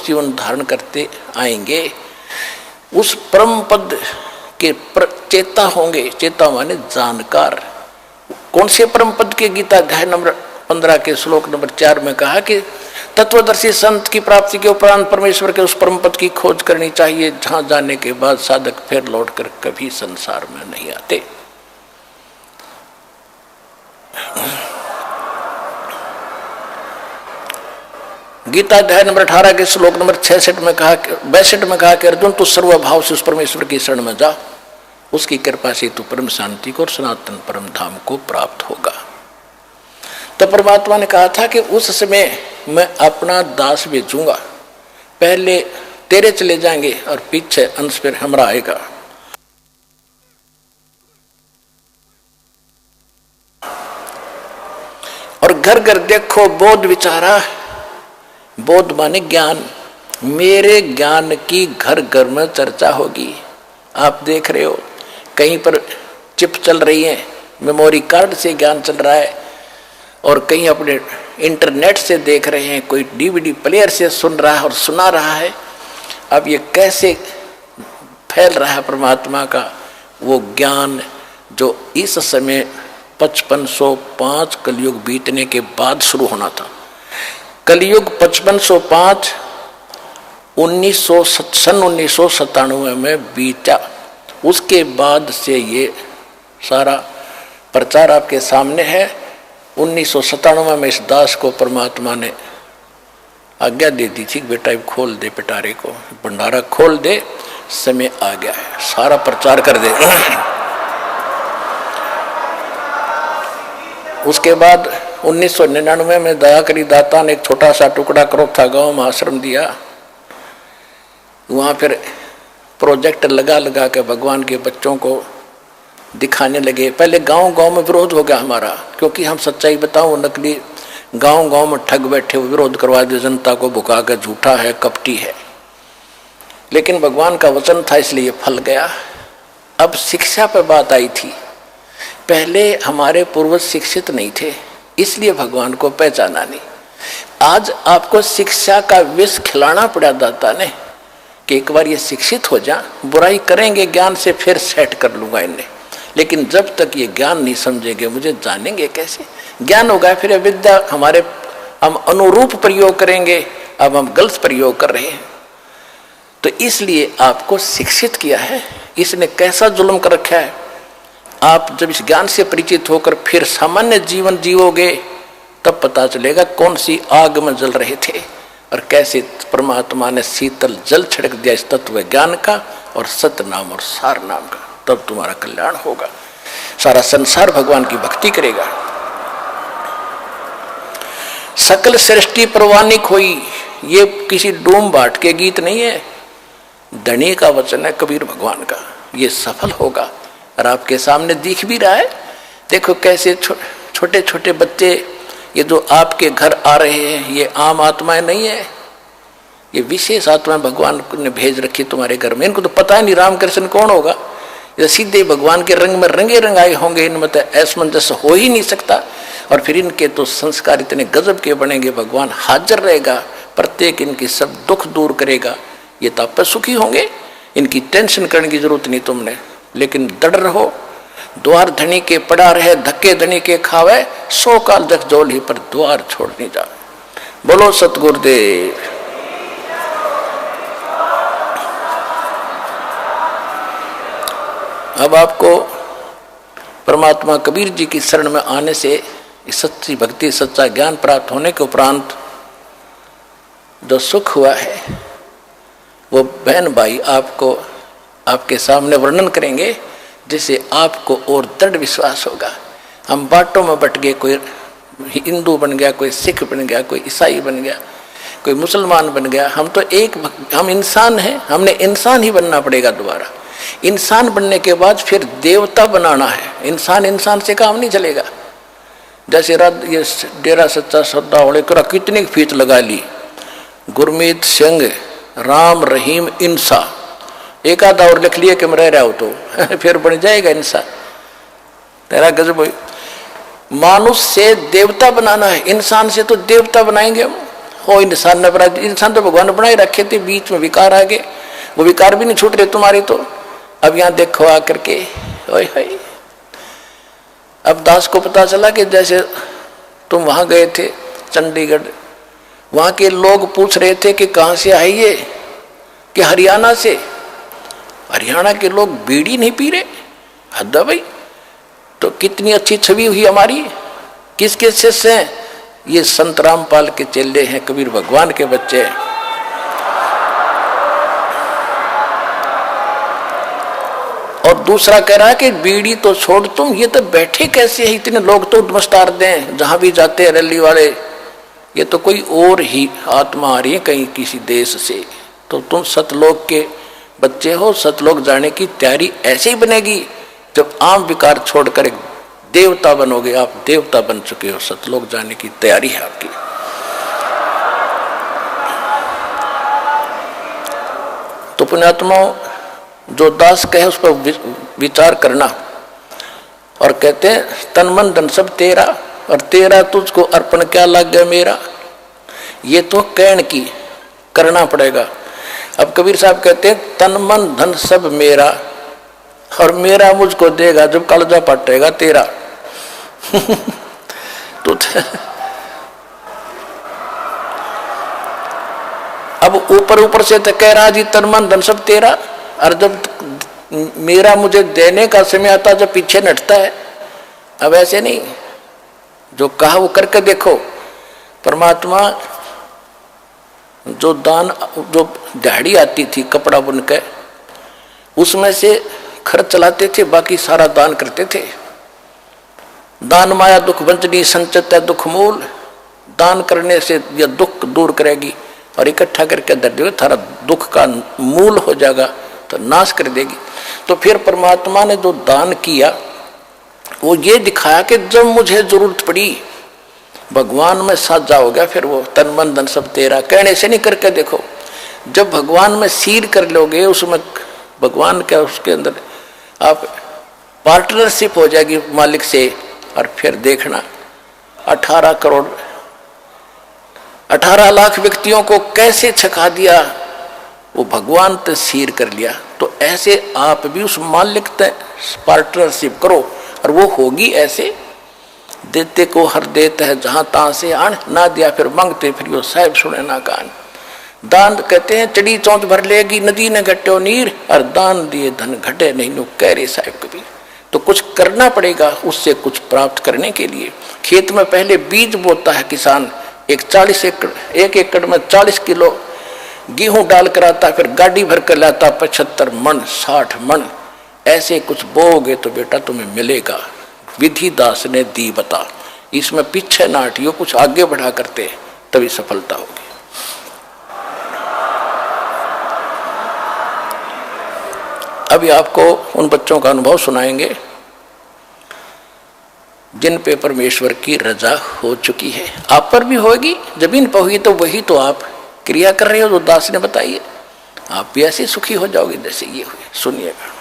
जीवन धारण करते आएंगे, उस परम पद के चेता होंगे। चेता माने जानकार। कौन से परम पद के? गीता अध्याय नंबर 15 के श्लोक नंबर 4 में कहा कि तत्वदर्शी संत की प्राप्ति के उपरांत परमेश्वर के उस परम पद की खोज करनी चाहिए, जहां जाने के बाद साधक फिर लौटकर कभी संसार में नहीं आते। गीता अध्याय नंबर 18 के श्लोक नंबर 62 में कहा कि अर्जुन तू सर्वभाव से उस परमेश्वर की शरण में जा, उसकी कृपा से तू परम शांति को और सनातन परम धाम को प्राप्त होगा। तो परमात्मा ने कहा था कि उस समय मैं अपना दास भेजूंगा, पहले तेरे चले जाएंगे और पीछे अंश फिर हमारा आएगा। और घर घर देखो बोध विचारा, बोध माने ज्ञान, मेरे ज्ञान की घर घर में चर्चा होगी। आप देख रहे हो कहीं पर चिप चल रही है, मेमोरी कार्ड से ज्ञान चल रहा है, और कहीं अपने इंटरनेट से देख रहे हैं, कोई डीवीडी प्लेयर से सुन रहा है और सुना रहा है। अब ये कैसे फैल रहा है परमात्मा का वो ज्ञान, जो इस समय 5505 कलयुग बीतने के बाद शुरू होना था। कलयुग 5505 सन 1997 में बीता, उसके बाद से ये सारा प्रचार आपके सामने है। 1997 में इस दास को परमात्मा ने आज्ञा दे दी थी, बेटा खोल दे पिटारे को, भंडारा खोल दे, समय आ गया है, सारा प्रचार कर दे। उसके बाद 1999 में दया करी दाता ने एक छोटा सा टुकड़ा करोथा गांव में आश्रम दिया। वहाँ फिर प्रोजेक्ट लगा लगा के भगवान के बच्चों को दिखाने लगे। पहले गांव गांव में विरोध हो गया हमारा, क्योंकि हम सच्चाई बताओ, नकली गांव गांव में ठग बैठे हुए विरोध करवा दे, जनता को भुका कर, झूठा है, कपटी है। लेकिन भगवान का वचन था इसलिए फल गया। अब शिक्षा पर बात आई थी। पहले हमारे पूर्वज शिक्षित नहीं थे, इसलिए भगवान को पहचाना नहीं। आज आपको शिक्षा का विष खिलाना पड़ा दाता ने कि एक बार ये शिक्षित हो जा, बुराई करेंगे ज्ञान से फिर सेट कर लूंगा इन्हें। लेकिन जब तक ये ज्ञान नहीं समझेंगे मुझे जानेंगे कैसे? ज्ञान होगा फिर विद्या हमारे, हम अनुरूप प्रयोग करेंगे। अब हम गलत प्रयोग कर रहे हैं। तो इसलिए आपको शिक्षित किया है। इसने कैसा जुल्म कर रखा है। आप जब इस ज्ञान से परिचित होकर फिर सामान्य जीवन जीवोगे, तब पता चलेगा कौन सी आग में जल रहे थे और कैसे परमात्मा ने शीतल जल छिड़क दिया इस तत्व ज्ञान का और सत्य नाम और सार नाम का। तब तुम्हारा कल्याण होगा, सारा संसार भगवान की भक्ति करेगा। सकल सृष्टि परवानिक हुई, ये किसी डूम बाट के गीत नहीं है, धनी का वचन है कबीर भगवान का। ये सफल होगा और आपके सामने दिख भी रहा है। देखो कैसे छोटे छोटे बच्चे ये जो आपके घर आ रहे हैं, ये आम आत्माएं नहीं है, ये विशेष आत्माएं भगवान ने भेज रखी तुम्हारे घर में। इनको तो पता ही नहीं रामकृष्ण कौन होगा, ये सीधे भगवान के रंग में रंगे रंगाए होंगे। इनमें तो असमंजस हो ही नहीं सकता। और फिर इनके तो संस्कार इतने गजब के बनेंगे, भगवान हाजिर रहेगा, प्रत्येक इनकी सब दुख दूर करेगा। ये तो आप पर सुखी होंगे, इनकी टेंशन करने की जरूरत नहीं तुमने। लेकिन दृढ़ रहो, द्वार धनी के पड़ा रहे, धक्के धनी के खावे, 100 काल जग जोल ही पर द्वार छोड़ नहीं जा। बोलो सतगुरुदेव। अब आपको परमात्मा कबीर जी की शरण में आने से सच्ची भक्ति, सच्चा ज्ञान प्राप्त होने के उपरांत जो सुख हुआ है वो बहन भाई आपको आपके सामने वर्णन करेंगे, जिससे आपको और दृढ़ विश्वास होगा। हम बाटों में बट गए, कोई हिंदू बन गया, कोई सिख बन गया, कोई ईसाई बन गया, कोई मुसलमान बन गया। हम तो हम इंसान हैं, हमने इंसान ही बनना पड़ेगा दोबारा। इंसान बनने के बाद फिर देवता बनाना है। इंसान से काम नहीं चलेगा। जैसे ये डेरा सच्चा सौदा होले करा कितनी फीस लगा ली, गुरमीत सिंह राम रहीम इंसा, एक आधा और लिख लिए कि मैं रह रहा हूं तो फिर बन जाएगा इंसान। तेरा गजब। मानुष से देवता बनाना है, इंसान से तो देवता बनाएंगे हम। हो इंसान ने अपराध, इंसान तो भगवान बनाए रखे थे, बीच में विकार आ गए, वो विकार भी नहीं छूट रहे तुम्हारे तो। अब यहां देखो आकर के ओए हाय, अब दास को पता चला कि जैसे तुम वहां गए थे चंडीगढ़, वहां के लोग पूछ रहे थे कि कहां से आई है, कि हरियाणा से। हरियाणा के लोग बीड़ी नहीं पी रहे, हद है भाई। तो कितनी अच्छी छवि हुई हमारी। किसके शिष्य हैं? ये संत रामपाल के चेले हैं, कबीर भगवान के बच्चे हैं। और दूसरा कह रहा है कि बीड़ी तो छोड़ तुम, ये तो बैठे कैसे है, इतने लोग तो नमस्कार दें जहां भी जाते हैं रैली वाले, ये तो कोई और ही आत्मा आ रही है कहीं किसी देश से। तो तुम सतलोक के बच्चे हो, सतलोक जाने की तैयारी ऐसे ही बनेगी जब आम विकार छोड़कर एक देवता बनोगे। आप देवता बन चुके हो, सतलोक जाने की तैयारी है आपकी। तो पुण्यात्माओं, जो दास कहे उस पर विचार करना, और कहते हैं तन मन धन सब तेरा, और तेरा तुझको अर्पण क्या लग गया मेरा। ये तो कहने की करना पड़ेगा। अब कबीर साहब कहते हैं तन मन धन सब मेरा, और मेरा मुझको देगा जब कलजा पटेगा तेरा। तो अब ऊपर ऊपर से तो कह रहा जी तन मन धन सब तेरा, और जब मेरा मुझे देने का समय आता जब पीछे नटता है। अब ऐसे नहीं, जो कहा वो करके देखो। परमात्मा जो दान, जो दिहाड़ी आती थी कपड़ा बुन के, उसमें से खर्च चलाते थे, बाकी सारा दान करते थे। दान माया दुख भंजनी संचित है दुख मूल। दान करने से यह दुख दूर करेगी, और इकट्ठा करके दर देगी, थारा दुख का मूल हो जाएगा, तो नाश कर देगी। तो फिर परमात्मा ने जो दान किया वो ये दिखाया कि जब मुझे जरूरत पड़ी भगवान में साझा हो गया। फिर वो तन मन धन सब तेरा कहने से नहीं, करके देखो। जब भगवान में सीर कर लोगे, उसमें भगवान का उसके अंदर आप पार्टनरशिप हो जाएगी मालिक से, और फिर देखना 18 लाख व्यक्तियों को कैसे छका दिया, वो भगवान ते सीर कर लिया। तो ऐसे आप भी उस मालिक ते पार्टनरशिप करो, और वो होगी ऐसे। देते को हर देता है जहां तहां से आन, ना दिया फिर मांगते फिर वो साहिब सुने ना कान। दान कहते हैं चढ़ी चौंच भर लेगी नदी ने घटो नीर, और दान दिए धन घटे नहीं नो कह रहे साहिब कभी। तो कुछ करना पड़ेगा उससे कुछ प्राप्त करने के लिए। खेत में पहले बीज बोता है किसान, एक एकड़ में 40 किलो गेहूं डाल कर आता, फिर गाड़ी भर कर लाता 75 मन 60 मन। ऐसे कुछ बोओगे तो बेटा तुम्हें मिलेगा। विधि दास ने दी बता, इसमें पीछे ना हटियो, कुछ आगे बढ़ा करते तभी सफलता होगी। अभी आपको उन बच्चों का अनुभव सुनाएंगे जिन पे परमेश्वर की रजा हो चुकी है। आप पर भी होगी, जब इन पर होगी तो वही तो आप क्रिया कर रहे हो जो दास ने बताई है। आप भी ऐसे सुखी हो जाओगे जैसे ये हुए। सुनिएगा।